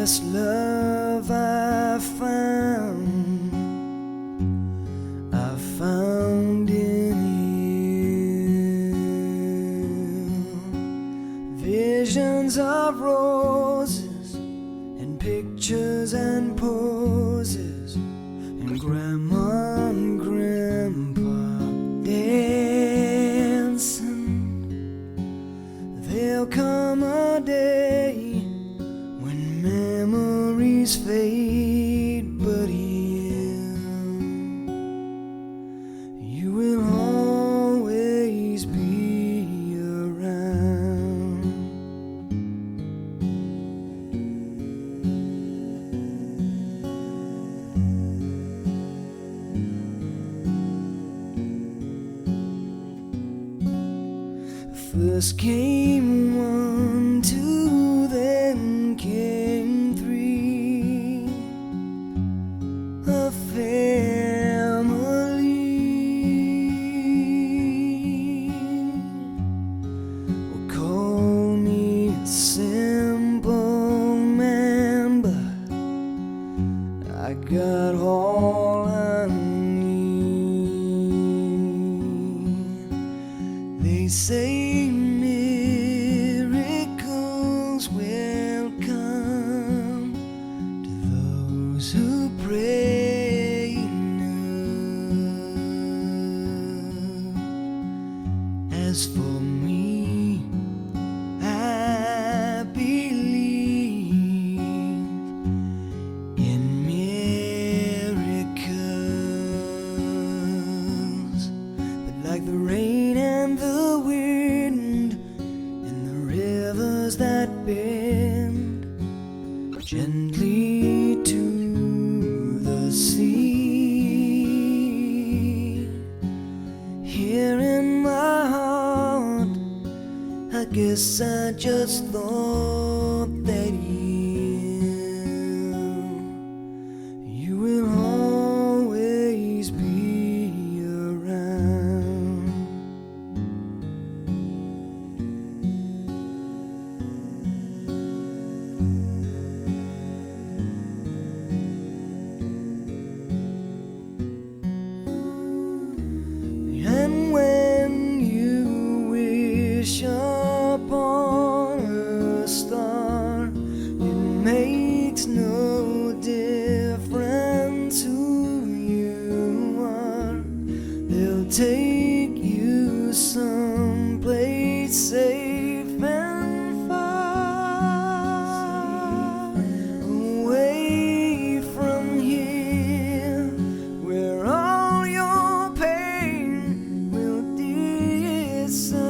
best love I found in you. Visions of roses and pictures and poses, and grandma and grandpa dancing. There'll come a day when memories fade, but you will always be around. First came one, two, then came three, a family. Well, call me a simple man, but I got all I need. They say miracles will come to those who pray enough. As for me, I believe in miracles, but like the rain and the wind and the rivers that bend gently to the sea, here in my heart, I guess I just thought that you will always be around. And when you wish upon a star, it makes no difference who you are. They'll take you someplace safe and far, away from here, where all your pain will disappear,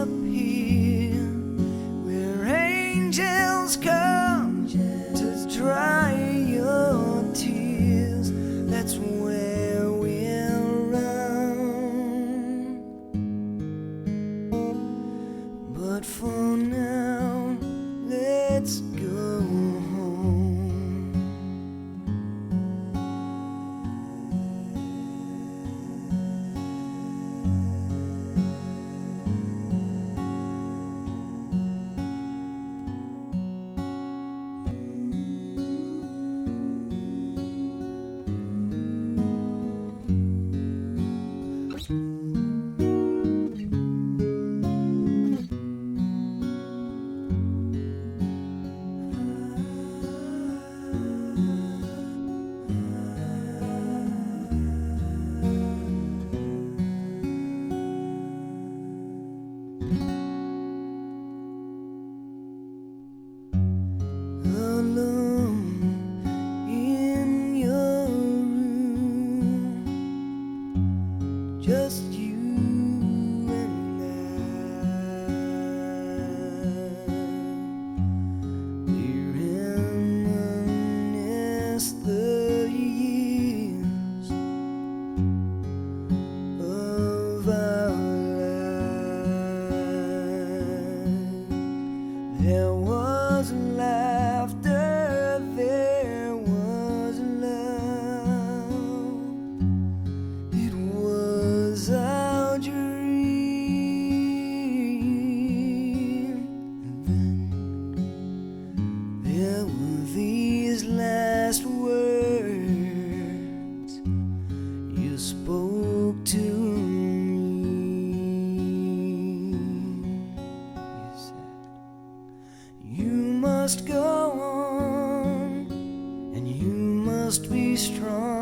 where angels come to dry your tears. That's where we'll run. But for now, let's go home. Alone in your room, just you and I. We reminisce the years of our lives. There was laughter, there was love. It was our dream. And then there were these must be strong.